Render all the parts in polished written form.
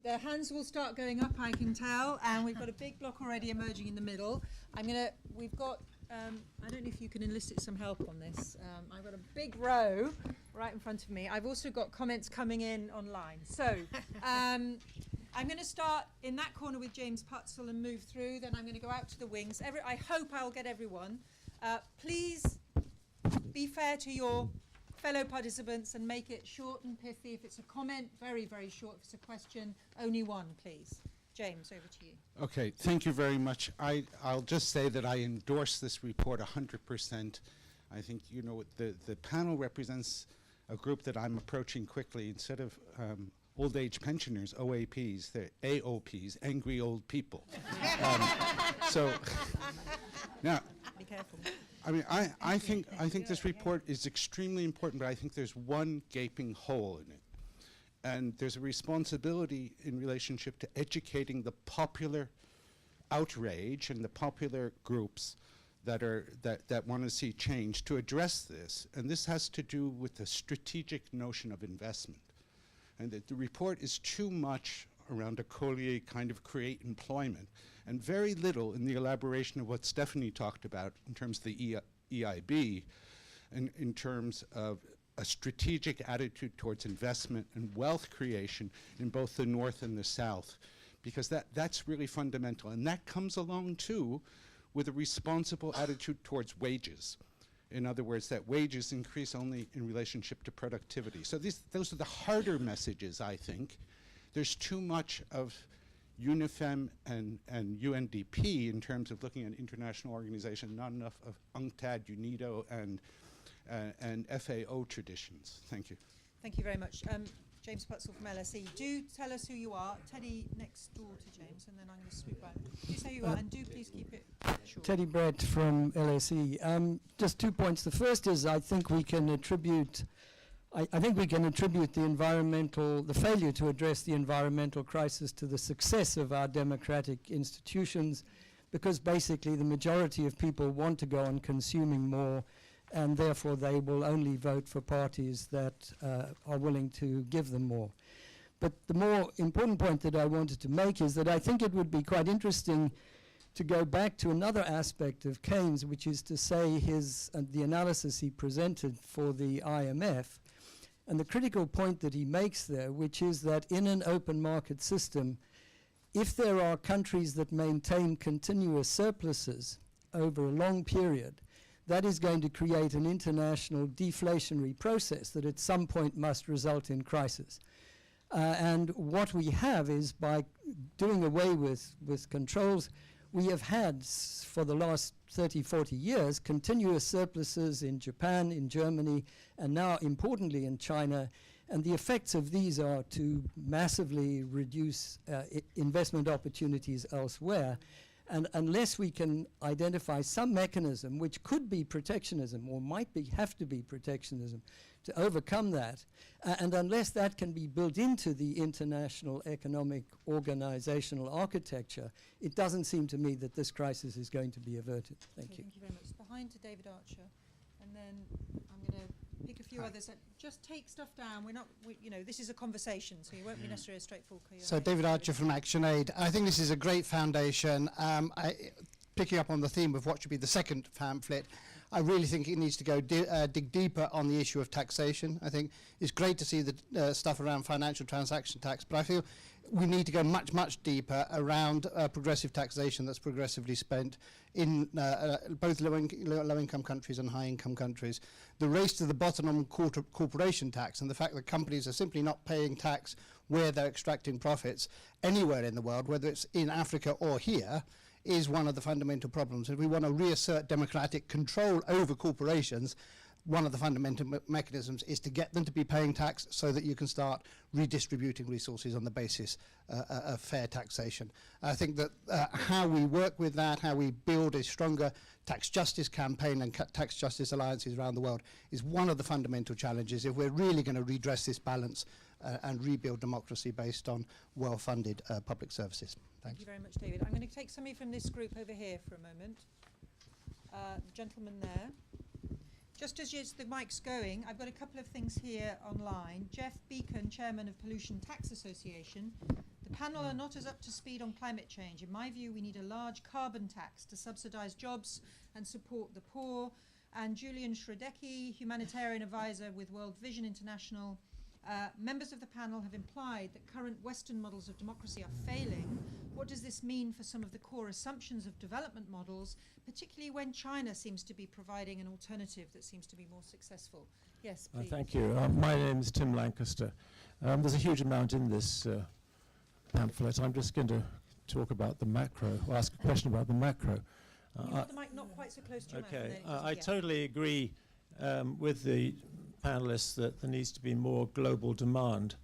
The hands will start going up, I can tell, and we've got a big block already emerging in the middle. We've got, I don't know if you can elicit some help on this. I've got a big row right in front of me. I've also got comments coming in online. So I'm going to start in that corner with James Putzel and move through. Then I'm going to go out to the wings. I hope I'll get everyone. Please be fair to your fellow participants and make it short and pithy. If it's a comment, very, very short. If it's a question, only one, please. James, over to you. Okay, thank you very much. I'll just say that I endorse this report 100%. I think, you know, the panel represents a group that I'm approaching quickly. Instead of old age pensioners, OAPs, they're AOPs, angry old people. So now, be careful. I mean, I think this report is extremely important, but I think there's one gaping hole in it. And there's a responsibility in relationship to educating the popular outrage and the popular groups that want to see change to address this. And this has to do with the strategic notion of investment. And that the report is too much around a Collier kind of create employment, and very little in the elaboration of what Stephanie talked about in terms of the EIB, and in terms of a strategic attitude towards investment and wealth creation in both the North and the South, because that's really fundamental. And that comes along too with a responsible attitude towards wages. In other words, that wages increase only in relationship to productivity. So those are the harder messages, I think. There's too much of UNIFEM and UNDP in terms of looking at international organization, not enough of UNCTAD, UNIDO, and FAO traditions. Thank you. Thank you very much. James Putzel from LSE. Do tell us who you are. Teddy next door to James, and then I'm going to swoop back. Do say who you are, and do please keep it short. Teddy Brett from LSE. Just 2 points. The first is I think we can attribute the failure to address the environmental crisis to the success of our democratic institutions, because basically the majority of people want to go on consuming more, and therefore they will only vote for parties that are willing to give them more. But the more important point that I wanted to make is that I think it would be quite interesting to go back to another aspect of Keynes, which is to say the analysis he presented for the IMF, and the critical point that he makes there, which is that in an open market system, if there are countries that maintain continuous surpluses over a long period, that is going to create an international deflationary process that at some point must result in crisis. And what we have is, by doing away with controls, we have had, for the last 30, 40 years, continuous surpluses in Japan, in Germany, and now, importantly, in China. And the effects of these are to massively reduce investment opportunities elsewhere. And unless we can identify some mechanism, which could be protectionism, or might have to be protectionism, to overcome that, and unless that can be built into the international economic organizational architecture, it doesn't seem to me that this crisis is going to be averted. Thank you. Thank you very much. Behind to David Archer, and then I'm going to pick a few others. Just take stuff down. This is a conversation, so you won't be necessarily a straightforward Q&A. So David Archer from ActionAid. I think this is a great foundation. Picking up on the theme of what should be the second pamphlet, I really think it needs to go dig deeper on the issue of taxation. I think it's great to see the stuff around financial transaction tax, but I feel we need to go much, much deeper around progressive taxation that's progressively spent in both low-income countries and high-income countries. The race to the bottom on corporation tax, and the fact that companies are simply not paying tax where they're extracting profits anywhere in the world, whether it's in Africa or here, is one of the fundamental problems. If we want to reassert democratic control over corporations, one of the fundamental mechanisms is to get them to be paying tax so that you can start redistributing resources on the basis of fair taxation. I think that how we work with that, how we build a stronger tax justice campaign and tax justice alliances around the world is one of the fundamental challenges if we're really going to redress this balance and rebuild democracy based on well-funded public services. Thanks. Thank you very much, David. I'm going to take somebody from this group over here for a moment. The gentleman there. Just as the mic's going, I've got a couple of things here online. Jeff Beacon, Chairman of Pollution Tax Association. The panel are not as up to speed on climate change. In my view, we need a large carbon tax to subsidise jobs and support the poor. And Julian Shredecki, humanitarian advisor with World Vision International, members of the panel have implied that current Western models of democracy are failing. What does this mean for some of the core assumptions of development models, particularly when China seems to be providing an alternative that seems to be more successful? Yes, please. Thank you. My name is Tim Lancaster. There's a huge amount in this pamphlet. I'm just going to talk about the macro, or ask a question about the macro. You have the mic not quite so close to your mouth. Okay, and then I yeah. totally agree with the panelists that there needs to be more global demand.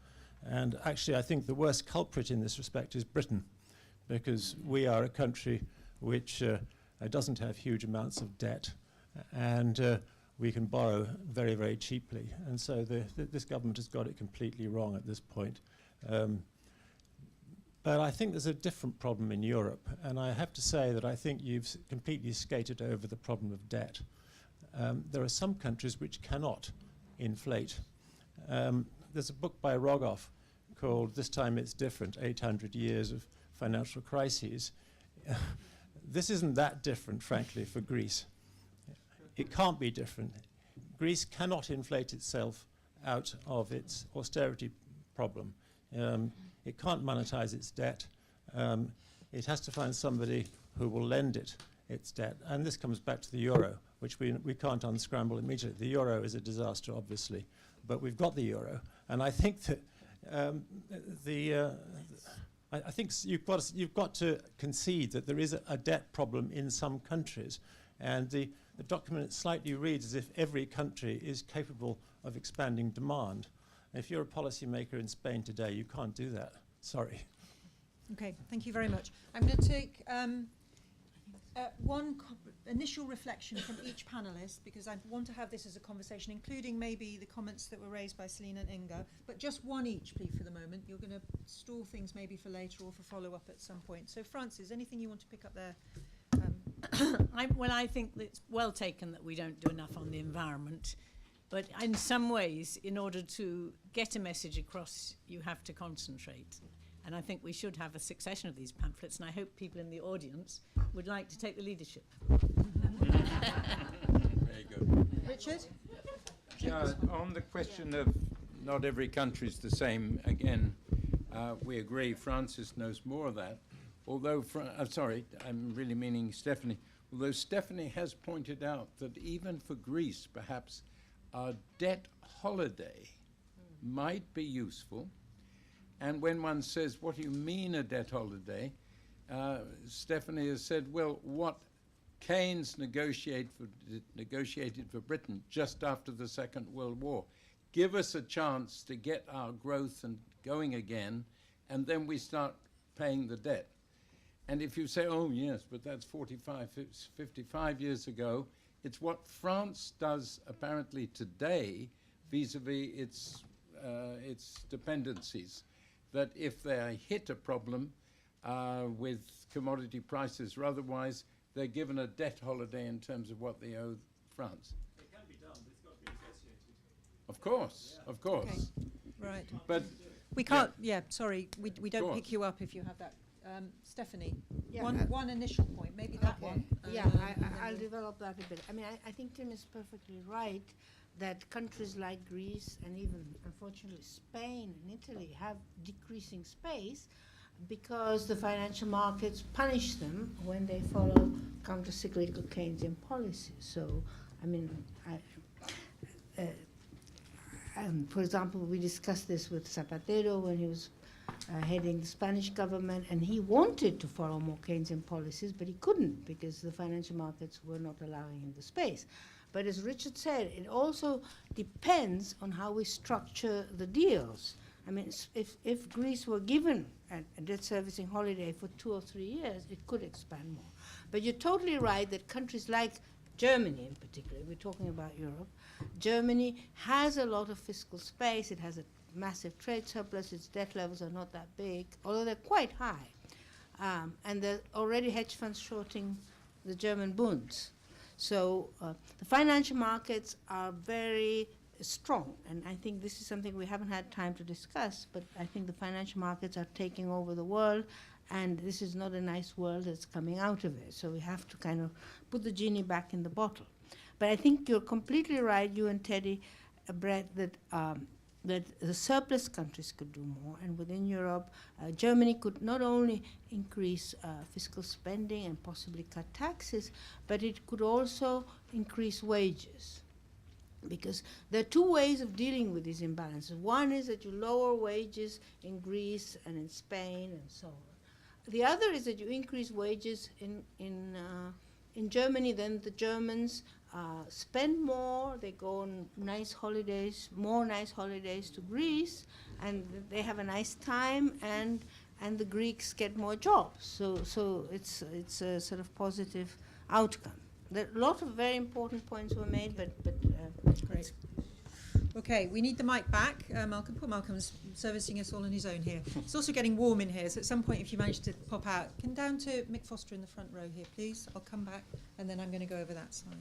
And actually, I think the worst culprit in this respect is Britain, because we are a country which doesn't have huge amounts of debt, and we can borrow very, very cheaply. And so this government has got it completely wrong at this point. But I think there's a different problem in Europe, and I have to say that I think you've completely skated over the problem of debt. There are some countries which cannot inflate. There's a book by Rogoff called This Time It's Different, 800 Years of Financial Crises. This isn't that different, frankly, for Greece. It can't be different. Greece cannot inflate itself out of its austerity problem. It can't monetize its debt. It has to find somebody who will lend it its debt. And this comes back to the euro, which we can't unscramble immediately. The euro is a disaster, obviously, but we've got the euro. And I think that I think you've got to concede that there is a debt problem in some countries. And the document slightly reads as if every country is capable of expanding demand. If you're a policymaker in Spain today, you can't do that. Sorry. Okay, thank you very much. I'm going to take one initial reflection from each panellist, because I want to have this as a conversation, including maybe the comments that were raised by Selina and Inga, but just one each, please, for the moment. You're going to store things maybe for later or for follow-up at some point. So, Frances, anything you want to pick up there? I think that it's well taken that we don't do enough on the environment. But in some ways, in order to get a message across, you have to concentrate. And I think we should have a succession of these pamphlets, and I hope people in the audience would like to take the leadership. Very good. Richard? Yeah, on the question of not every country is the same, again, we agree. Francis knows more of that. Although, sorry, I'm really meaning Stephanie. Although Stephanie has pointed out that even for Greece, perhaps, a debt holiday might be useful. And when one says, what do you mean a debt holiday? Stephanie has said, well, what Keynes negotiated for Britain just after the Second World War. Give us a chance to get our growth and going again, and then we start paying the debt. And if you say, oh, yes, but that's 55 years ago, it's what France does apparently today vis-a-vis its dependencies, that if they hit a problem with commodity prices or otherwise, they're given a debt holiday in terms of what they owe France. It can be done, but it's got to be negotiated. Of course, yeah. Of course. Okay. Right. But we can't, sorry, we don't pick you up if you have that. Stephanie, Yeah, one initial point, maybe that one. I'll develop that a bit. I mean, I think Tim is perfectly right that countries like Greece and even, unfortunately, Spain and Italy have decreasing space because the financial markets punish them when they follow counter-cyclical Keynesian policies. So, I mean, for example, we discussed this with Zapatero when he was heading the Spanish government, and he wanted to follow more Keynesian policies, but he couldn't because the financial markets were not allowing him the space. But as Richard said, it also depends on how we structure the deals. I mean, if Greece were given a debt servicing holiday for 2 or 3 years, it could expand more. But you're totally right that countries like Germany in particular, we're talking about Europe, Germany has a lot of fiscal space, it has a massive trade surplus, its debt levels are not that big, although they're quite high. And there are already hedge funds shorting the German bunds. So the financial markets are very strong. And I think this is something we haven't had time to discuss, but I think the financial markets are taking over the world, and this is not a nice world that's coming out of it. So we have to kind of put the genie back in the bottle. But I think you're completely right, you and Teddy, Brett, that the surplus countries could do more. And within Europe, Germany could not only increase fiscal spending and possibly cut taxes, but it could also increase wages. Because there are two ways of dealing with these imbalances. One is that you lower wages in Greece and in Spain and so on. The other is that you increase wages in Germany. Then the Germans spend more. They go on nice holidays, more nice holidays to Greece, and they have a nice time. And the Greeks get more jobs. So it's a sort of positive outcome. There are a lot of very important points were made, but Great. Okay, we need the mic back. Malcolm, poor Malcolm's servicing us all on his own here. It's also getting warm in here, so at some point, if you manage to pop out, come down to Mick Foster in the front row here, please. I'll come back, and then I'm going to go over that side.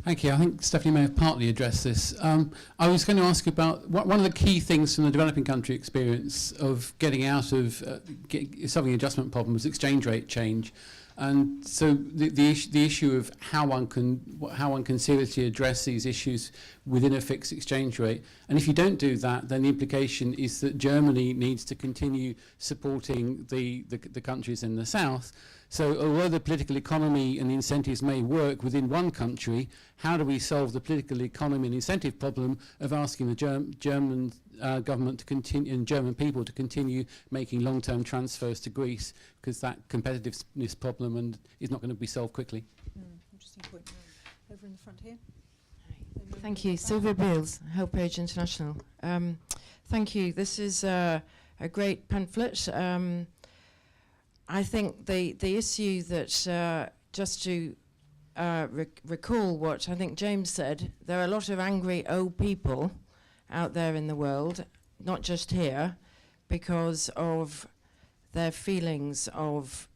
Thank you. I think Stephanie may have partly addressed this. I was going to ask about one of the key things from the developing country experience of getting out of solving the adjustment problem was exchange rate change. And so the issue of how one can seriously address these issues within a fixed exchange rate. And if you don't do that, then the implication is that Germany needs to continue supporting the countries in the south. So although the political economy and the incentives may work within one country, how do we solve the political economy and incentive problem of asking the German government to continue and German people to continue making long-term transfers to Greece, because that competitiveness problem is not going to be solved quickly? Interesting point. Over in the front here. Thank you. Sylvia Beals, HelpAge International. Thank you. This is a great pamphlet. I think the issue that, just to recall what I think James said, there are a lot of angry old people out there in the world, not just here, because of their feelings of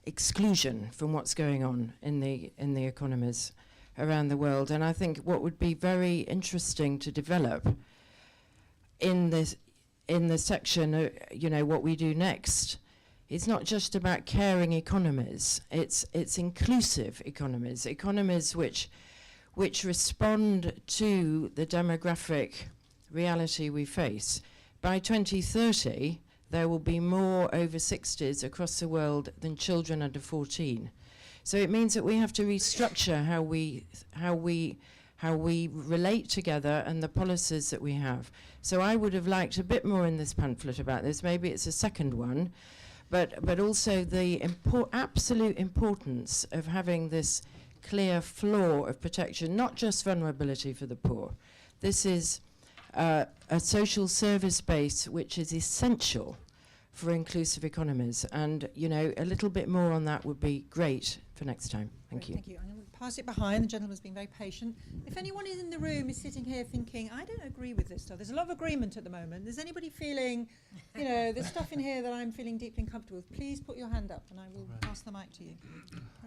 exclusion from what's going on in the economies around the world. And I think what would be very interesting to develop in the section, what we do next, it's not just about caring economies, it's inclusive economies which respond to the demographic reality we face. By 2030, there will be more over 60s across the world than children under 14. So it means that we have to restructure how we relate together and the policies that we have. So I would have liked a bit more in this pamphlet about this. Maybe it's a second one. But also the absolute importance of having this clear floor of protection, not just vulnerability for the poor. This is a social service base which is essential for inclusive economies. And, a little bit more on that would be great for next time. Thank you. Thank you. I'm going to pass it behind. The gentleman's been very patient. If anyone is in the room is sitting here thinking, I don't agree with this stuff. There's a lot of agreement at the moment. Is anybody feeling, there's stuff in here that I'm feeling deeply uncomfortable with? Please put your hand up and I will pass the mic to you.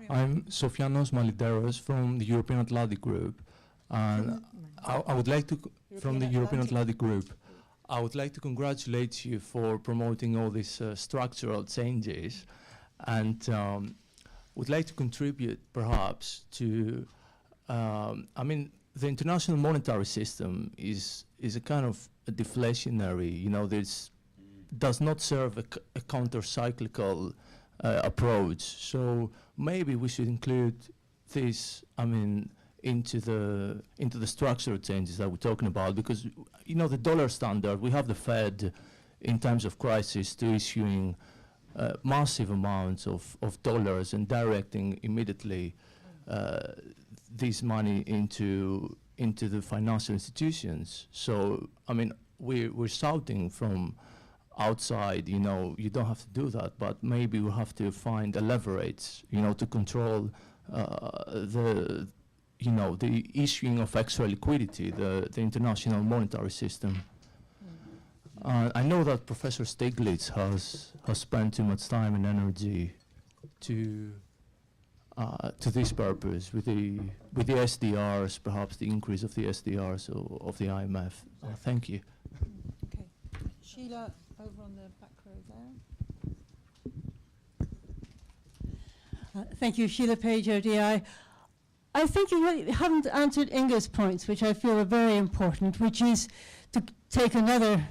I'm Sofianos Malideros from the European Atlantic Group. And I would like to, from the European Atlantic Group, I would like to congratulate you for promoting all these structural changes, and would like to contribute perhaps to, the international monetary system is a kind of a deflationary, this does not serve a counter-cyclical approach. So maybe we should include this, into the structural changes that we're talking about, because the dollar standard, we have the Fed in times of crisis to issuing massive amounts of dollars and directing immediately this money into the financial institutions. So we're shouting from outside, you don't have to do that, but maybe we have to find a leverage, to control the issuing of extra liquidity, the international monetary system. I know that Professor Stiglitz has spent too much time and energy to to this purpose with the SDRs, perhaps the increase of the SDRs of the IMF? Thank you. Okay. Sheila, over on the back row there. Thank you, Sheila Page, ODI. I think you really haven't answered Inga's points, which I feel are very important, which is to take another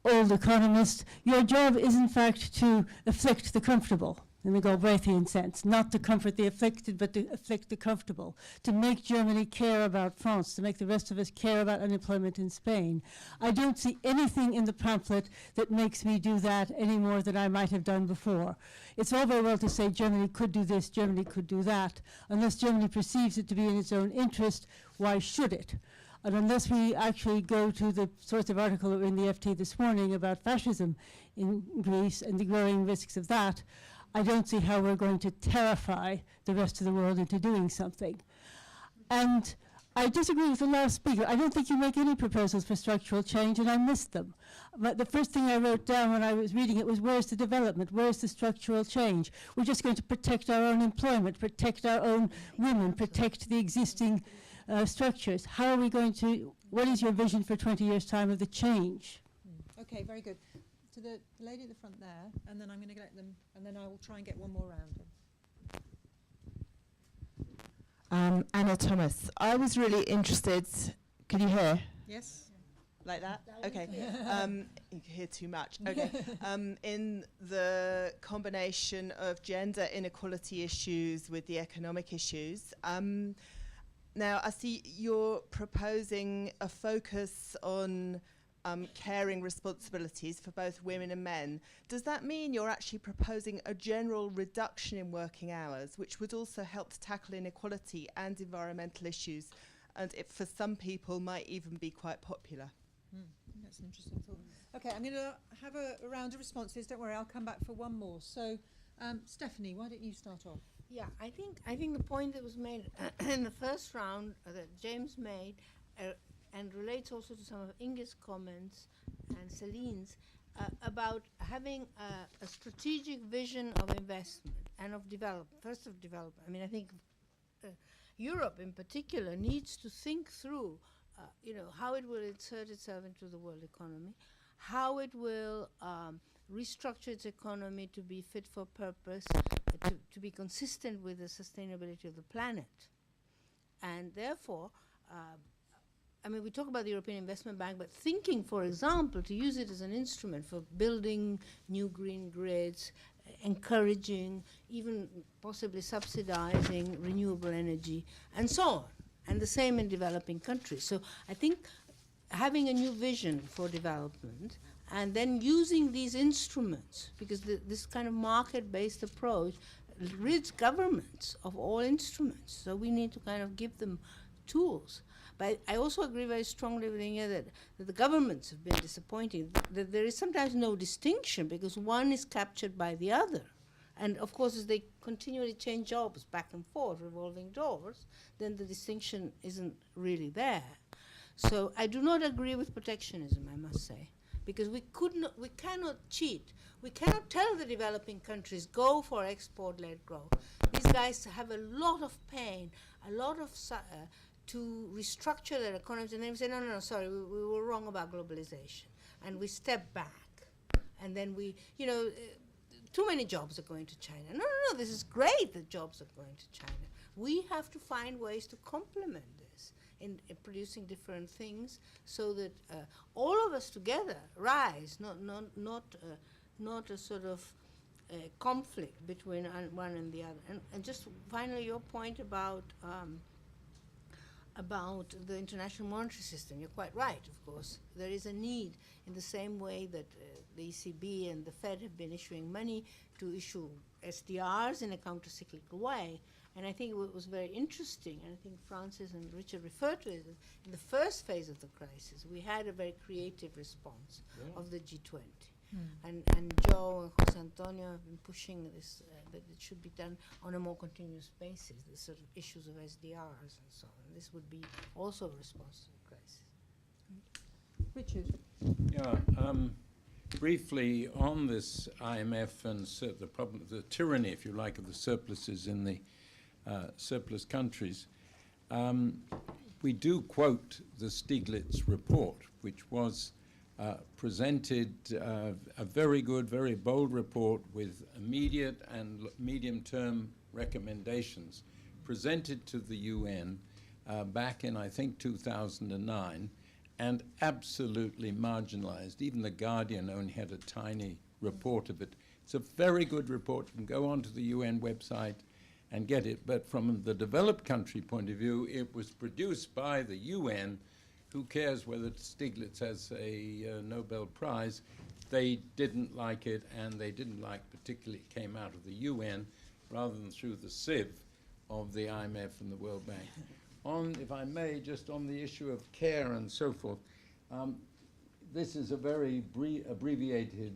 old economist. Your job is, in fact, to afflict the comfortable, in the Galbraithian sense, not to comfort the afflicted, but to afflict the comfortable, to make Germany care about France, to make the rest of us care about unemployment in Spain. I don't see anything in the pamphlet that makes me do that any more than I might have done before. It's all very well to say Germany could do this, Germany could do that. Unless Germany perceives it to be in its own interest, why should it? And unless we actually go to the sort of article in the FT this morning about fascism in Greece and the growing risks of that, I don't see how we're going to terrify the rest of the world into doing something. And I disagree with the last speaker. I don't think you make any proposals for structural change, and I missed them. But the first thing I wrote down when I was reading it was, where's the development? Where's the structural change? We're just going to protect our own employment, protect our own women, protect the existing structures. How are we going to, what is your vision for 20 years' time of the change? Okay, very good. To the lady at the front there, and then I'm going to get them, and then I will try and get one more round. Anna Thomas. I was really interested. Can you hear? Yes. Like that? Okay. You can hear too much. Okay. In the combination of gender inequality issues with the economic issues. Now, I see you're proposing a focus on caring responsibilities for both women and men. Does that mean you're actually proposing a general reduction in working hours, which would also help to tackle inequality and environmental issues, and it for some people might even be quite popular? That's an interesting thought. Okay, I'm going to have a round of responses. Don't worry, I'll come back for one more. So, Stephanie, why don't you start off? Yeah, I think the point that was made in the first round that James made and relates also to some of Inge's comments and Celine's about having a strategic vision of investment and of development. First of development. I mean, I think Europe in particular needs to think through, how it will insert itself into the world economy, how it will restructure its economy to be fit for purpose, to be consistent with the sustainability of the planet. And therefore, we talk about the European Investment Bank, but thinking, for example, to use it as an instrument for building new green grids, encouraging, even possibly subsidizing renewable energy, and so on. And the same in developing countries. So I think having a new vision for development and then using these instruments, because this kind of market-based approach rids governments of all instruments. So we need to kind of give them tools. But I also agree very strongly with Inge that the governments have been disappointing, that there is sometimes no distinction because one is captured by the other. And of course, as they continually change jobs back and forth, revolving doors, then the distinction isn't really there. So I do not agree with protectionism, I must say, because we cannot cheat. We cannot tell the developing countries, go for export-led growth. These guys have a lot of pain, a lot of to restructure their economies, and then we say, no, sorry, we were wrong about globalization. And we step back, and then too many jobs are going to China. No, this is great that jobs are going to China. We have to find ways to complement this in producing different things so that all of us together rise, not a sort of conflict between one and the other. And just finally, your point about the international monetary system. You're quite right, of course. There is a need, in the same way that the ECB and the Fed have been issuing money, to issue SDRs in a counter-cyclical way. And I think it was very interesting, and I think Francis and Richard referred to it, in the first phase of the crisis, we had a very creative response of the G20. And Joe and Jose Antonio have been pushing this, that it should be done on a more continuous basis, the sort of issues of SDRs and so on. This would be also a response to the crisis. Richard. Yeah, briefly on this IMF and the problem, the tyranny, if you like, of the surpluses in the surplus countries. We do quote the Stiglitz report, which was presented a very good, very bold report with immediate and medium-term recommendations presented to the UN back in, I think, 2009, and absolutely marginalized. Even The Guardian only had a tiny report of it. It's a very good report. You can go onto the UN website and get it. But from the developed country point of view, it was produced by the UN. Who cares whether Stiglitz has a Nobel Prize? They didn't like it, and they didn't like particularly it came out of the UN rather than through the sieve of the IMF and the World Bank. On, if I may, just on the issue of care and so forth, this is a very abbreviated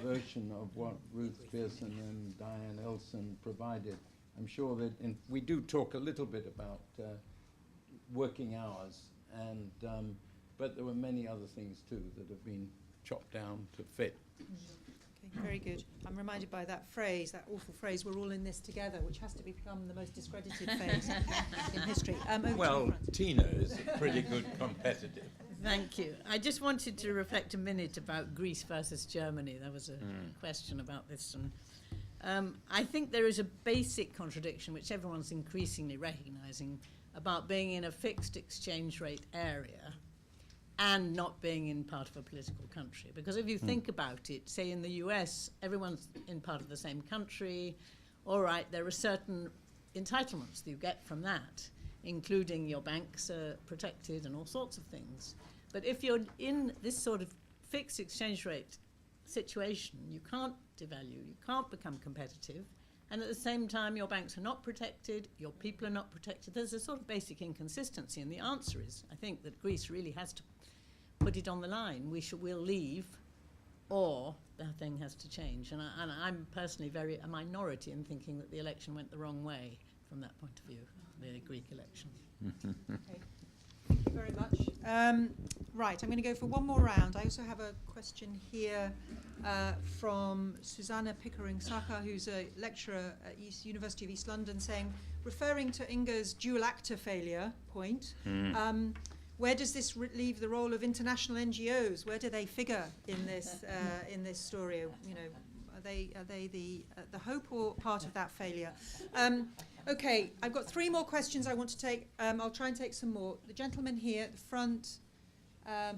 version of what Ruth Pearson and Diane Elson provided. I'm sure that we do talk a little bit about working hours, and but there were many other things too that have been chopped down to fit. Okay, very good. I'm reminded by that phrase, that awful phrase, "we're all in this together," which has to become the most discredited phrase in history. Well, Tina is a pretty good competitor. Thank you. I just wanted to reflect a minute about Greece versus Germany. There was a question about this. And I think there is a basic contradiction, which everyone's increasingly recognizing, about being in a fixed exchange rate area and not being in part of a political country. Because if you think about it, say in the US, everyone's in part of the same country. All right, there are certain entitlements that you get from that, including your banks are protected and all sorts of things. But if you're in this sort of fixed exchange rate situation, you can't devalue, you can't become competitive, and at the same time your banks are not protected, your people are not protected. There's a sort of basic inconsistency, and the answer is, I think, that Greece really has to put it on the line. We'll leave, or the thing has to change. And I'm personally a minority in thinking that the election went the wrong way from that point of view, the Greek election. Okay. Thank you very much. Right, I'm going to go for one more round. I also have a question here from Susanna Pickering-Saka, who's a lecturer at University of East London, saying, referring to Inga's dual actor failure point, where does this leave the role of international NGOs? Where do they figure in this story? You know, are they the hope or part of that failure? Okay, I've got 3 more questions I want to take. I'll try and take some more. The gentleman here at the front,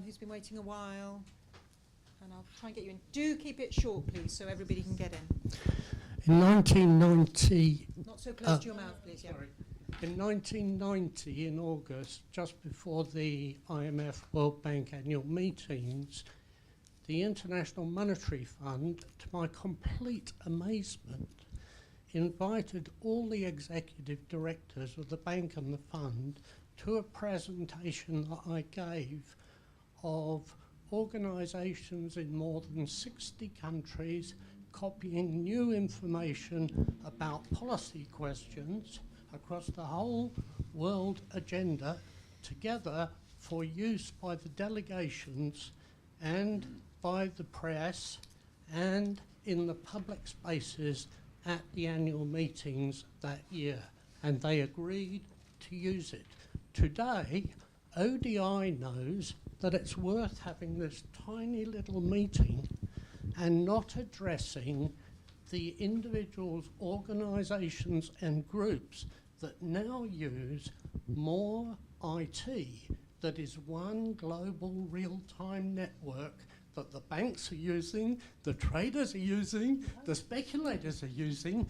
who's been waiting a while, and I'll try and get you in. Do keep it short, please, so everybody can get in. In 1990... Not so close to your mouth, please. Yeah. Sorry. In 1990, in August, just before the IMF World Bank annual meetings, the International Monetary Fund, to my complete amazement, invited all the executive directors of the bank and the fund to a presentation that I gave of organisations in more than 60 countries copying new information about policy questions across the whole world agenda together for use by the delegations and by the press and in the public spaces at the annual meetings that year, and they agreed to use it. Today, ODI knows that it's worth having this tiny little meeting and not addressing the individuals, organisations and groups that now use more IT, that is one global real-time network that the banks are using, the traders are using, the speculators are using,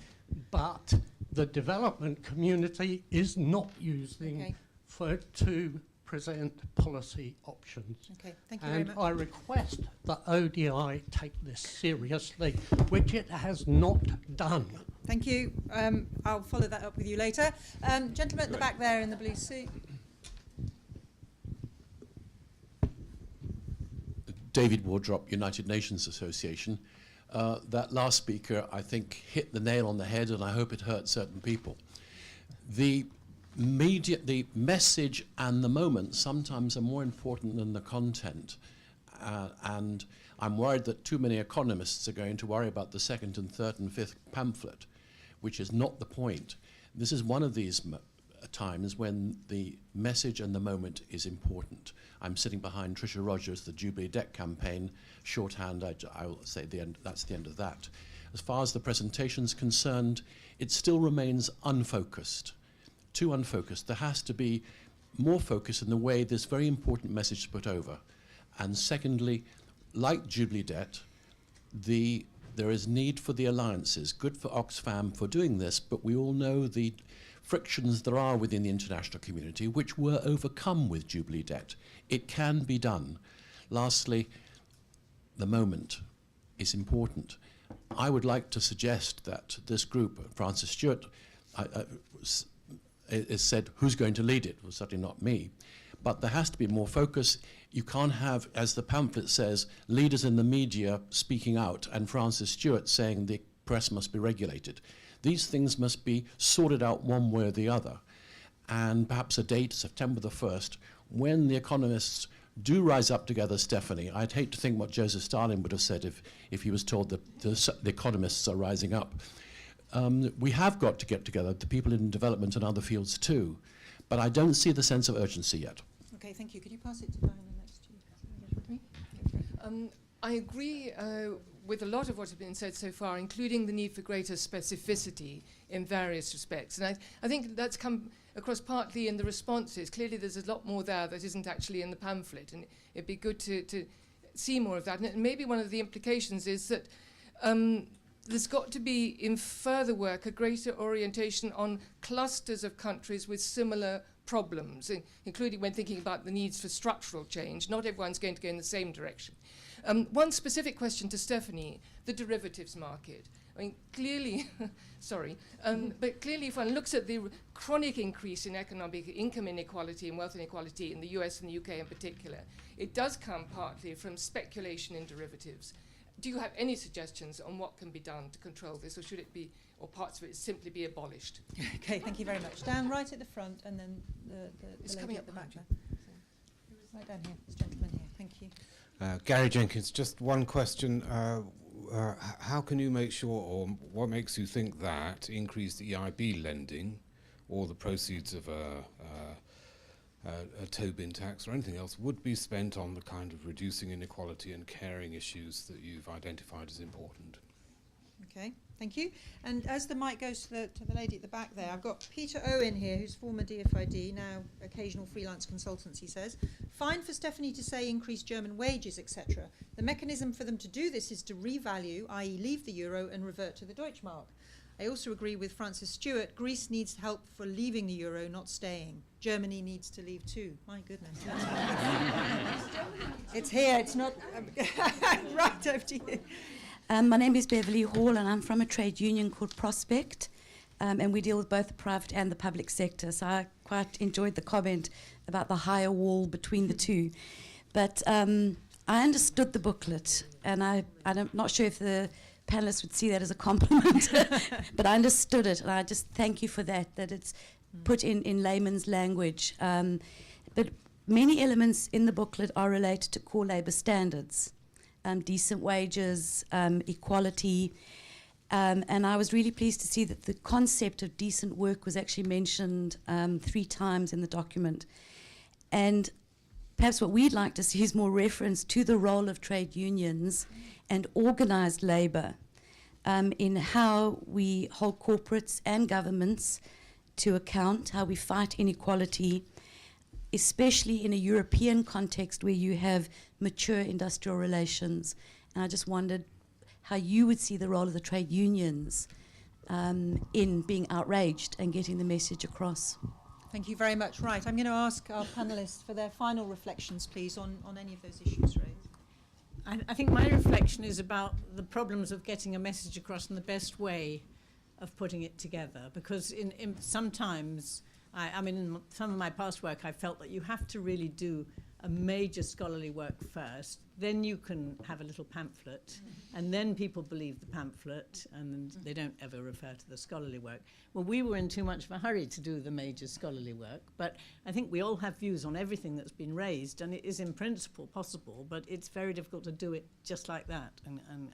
but the development community is not using to present policy options. Okay, thank you very much. And I request that ODI take this seriously, which it has not done. Thank you. I'll follow that up with you later. Gentleman at the back there in the blue suit. David Wardrop, United Nations Association. That last speaker, I think, hit the nail on the head, and I hope it hurt certain people. The message and the moment sometimes are more important than the content. And I'm worried that too many economists are going to worry about the 2nd and 3rd and 5th pamphlet, which is not the point. this is one of these times when the message and the moment is important. I'm sitting behind Tricia Rogers, the Jubilee Debt campaign. Shorthand, I will say that's the end of that. As far as the presentation's concerned, it still remains unfocused, too unfocused. There has to be more focus in the way this very important message is put over. And secondly, like Jubilee Debt, there is need for the alliances. Good for Oxfam for doing this, but we all know the frictions there are within the international community, which were overcome with Jubilee Debt. It can be done. Lastly, the moment is important. I would like to suggest that this group, Francis Stewart, has said who's going to lead it. Well, certainly not me. But there has to be more focus. You can't have, as the pamphlet says, leaders in the media speaking out and Francis Stewart saying the press must be regulated. These things must be sorted out one way or the other. And perhaps a date, September the 1st, when the economists do rise up together, Stephanie. I'd hate to think what Joseph Stalin would have said if he was told that the economists are rising up. We have got to get together, the people in development and other fields too. But I don't see the sense of urgency yet. Okay, thank you. Could you pass it to Diana next to you? I agree with a lot of what has been said so far, including the need for greater specificity in various respects. And I think that's come across partly in the responses. Clearly there's a lot more there that isn't actually in the pamphlet, and it'd be good to see more of that. And maybe one of the implications is that there's got to be, in further work, a greater orientation on clusters of countries with similar problems, including when thinking about the needs for structural change. Not everyone's going to go in the same direction. One specific question to Stephanie, the derivatives market. I mean, clearly, sorry, but clearly if one looks at the chronic increase in economic income inequality and wealth inequality in the US and the UK in particular, it does come partly from speculation in derivatives. Do you have any suggestions on what can be done to control this, or should it be, or parts of it simply be abolished? Okay, thank you very much. Dan, right at the front, and then the lady at the back there. Right down here, this gentleman here. Thank you. Gary Jenkins, just one question. How can you make sure, or what makes you think that increased EIB lending or the proceeds of a Tobin tax or anything else would be spent on the kind of reducing inequality and caring issues that you've identified as important? Okay, thank you. And as the mic goes to the lady at the back there, I've got Peter Owen here, who's former DFID, now occasional freelance consultants, he says. Fine for Stephanie to say increase German wages, etc. The mechanism for them to do this is to revalue, i.e. leave the euro and revert to the Deutschmark. I also agree with Francis Stewart. Greece needs help for leaving the euro, not staying. Germany needs to leave too. My goodness. It's here, it's not... right, over to you. My name is Beverly Hall, and I'm from a trade union called Prospect, and we deal with both the private and the public sector. So I quite enjoyed the comment about the higher wall between the two. But I understood the booklet, and I'm not sure if the panelists would see that as a compliment, but I understood it, and I just thank you for that it's put in layman's language. But many elements in the booklet are related to core labour standards. Decent wages, equality, and I was really pleased to see that the concept of decent work was actually mentioned 3 times in the document. And perhaps what we'd like to see is more reference to the role of trade unions and organised labour in how we hold corporates and governments to account, how we fight inequality, especially in a European context where you have mature industrial relations. And I just wondered how you would see the role of the trade unions in being outraged and getting the message across. Thank you very much. Right, I'm going to ask our panellists for their final reflections, please, on any of those issues raised. I think my reflection is about the problems of getting a message across in the best way of putting it together, because in sometimes, I mean, in some of my past work, I felt that you have to really do a major scholarly work first, then you can have a little pamphlet, and then people believe the pamphlet, and they don't ever refer to the scholarly work. Well, we were in too much of a hurry to do the major scholarly work, but I think we all have views on everything that's been raised, and it is in principle possible, but it's very difficult to do it just like that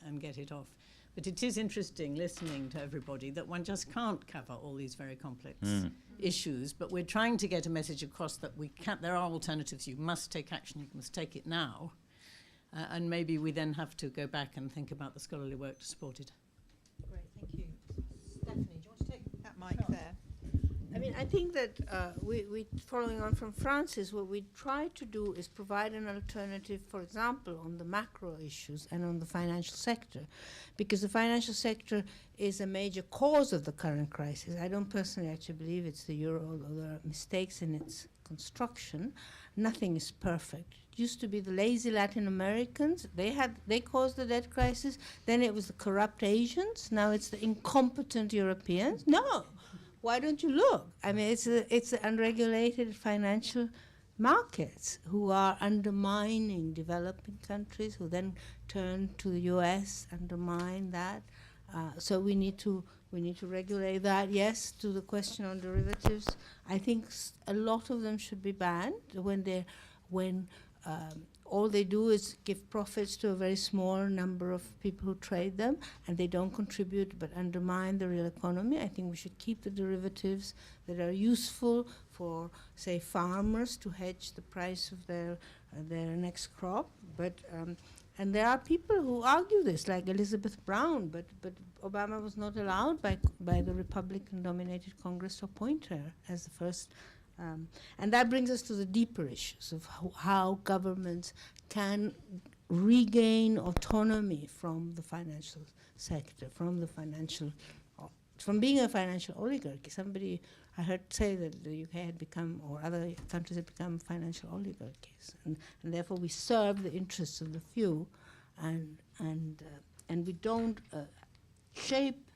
and get it off. But it is interesting listening to everybody that one just can't cover all these very complex issues, but we're trying to get a message across that we can't, there are alternatives, you must take action, you must take it now, and maybe we then have to go back and think about the scholarly work to support it. Great, thank you. Stephanie, do you want to take that mic there? I mean, I think that we following on from Francis, what we try to do is provide an alternative, for example, on the macro issues and on the financial sector, because the financial sector is a major cause of the current crisis. I don't personally actually believe it's the euro, although there are mistakes in its construction. Nothing is perfect. It used to be the lazy Latin Americans. They caused the debt crisis. Then it was the corrupt Asians. Now it's the incompetent Europeans. No. Why don't you look? I mean, it's the unregulated financial markets who are undermining developing countries, who then turn to the U.S., undermine that. So we need to regulate that. Yes, to the question on derivatives, I think a lot of them should be banned when all they do is give profits to a very small number of people who trade them, and they don't contribute but undermine the real economy. I think we should keep the derivatives that are useful for, say, farmers to hedge the price of their next crop. But and there are people who argue this, like Elizabeth Brown, but Obama was not allowed by the Republican-dominated Congress to appoint her as the first. And that brings us to the deeper issues of how governments can regain autonomy from the financial sector, from being a financial oligarchy. Somebody I heard say that the UK had become, or other countries had become, financial oligarchies, and therefore we serve the interests of the few, and we don't shape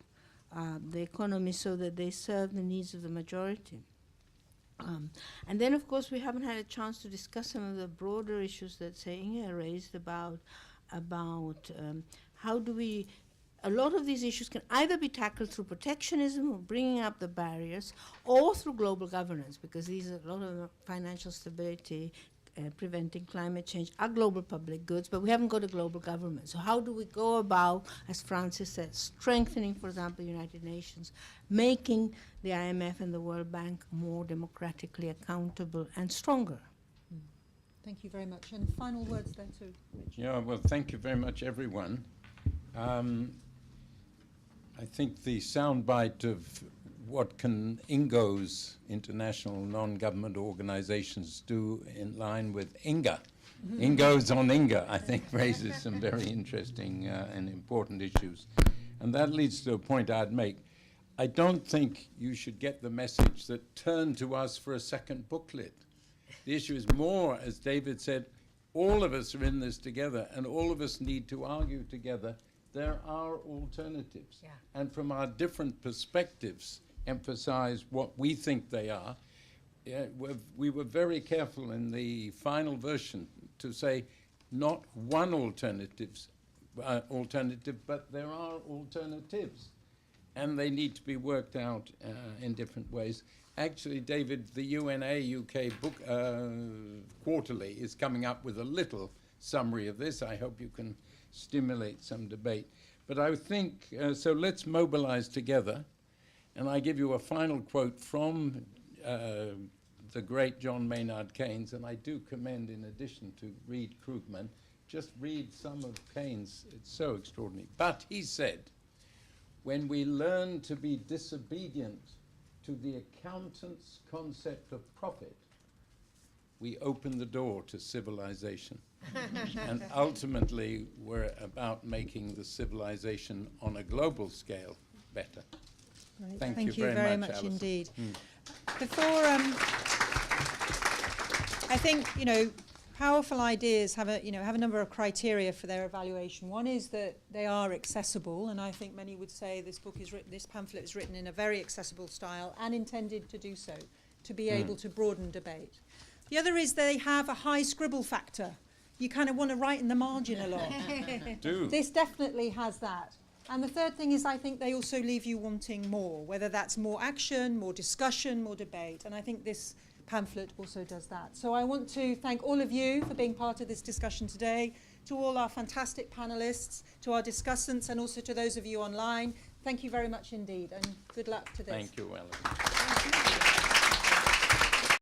the economy so that they serve the needs of the majority. And then, of course, we haven't had a chance to discuss some of the broader issues that, say, Inge raised about how do we. A lot of these issues can either be tackled through protectionism, or bringing up the barriers, or through global governance, because these are a lot of financial stability, preventing climate change are global public goods, but we haven't got a global government. So how do we go about, as Francis said, strengthening, for example, the United Nations, making the IMF and the World Bank more democratically accountable and stronger? Thank you very much. And final words then to Richard. Yeah, well, thank you very much, everyone. I think the soundbite of what can INGOs, international non-government organizations, do in line with INGA. INGOs on INGA, I think, raises some very interesting and important issues. And that leads to a point I'd make. I don't think you should get the message that turn to us for a second booklet. The issue is more, as David said, all of us are in this together, and all of us need to argue together. There are alternatives. Yeah. And from our different perspectives, emphasize what we think they are. We were very careful in the final version to say not one alternative, but there are alternatives. And they need to be worked out in different ways. Actually, David, the UNA UK book quarterly is coming up with a little summary of this. I hope you can stimulate some debate. But I think, so let's mobilize together. And I give you a final quote from the great John Maynard Keynes, and I do commend, in addition to Reed Krugman, just read some of Keynes. It's so extraordinary. But he said, when we learn to be disobedient to the accountant's concept of profit, we open the door to civilization. And ultimately, we're about making the civilization on a global scale better. Right. Thank you very much Alison. Indeed. Before, I think, powerful ideas have a number of criteria for their evaluation. One is that they are accessible, and I think many would say this pamphlet is written in a very accessible style and intended to do so, to be able to broaden debate. The other is they have a high scribble factor. You kind of want to write in the margin a lot. Do. This definitely has that. And the third thing is I think they also leave you wanting more, whether that's more action, more discussion, more debate. And I think this pamphlet also does that. So I want to thank all of you for being part of this discussion today, to all our fantastic panelists, to our discussants, and also to those of you online. Thank you very much indeed, and good luck to this. Thank you, Ellen.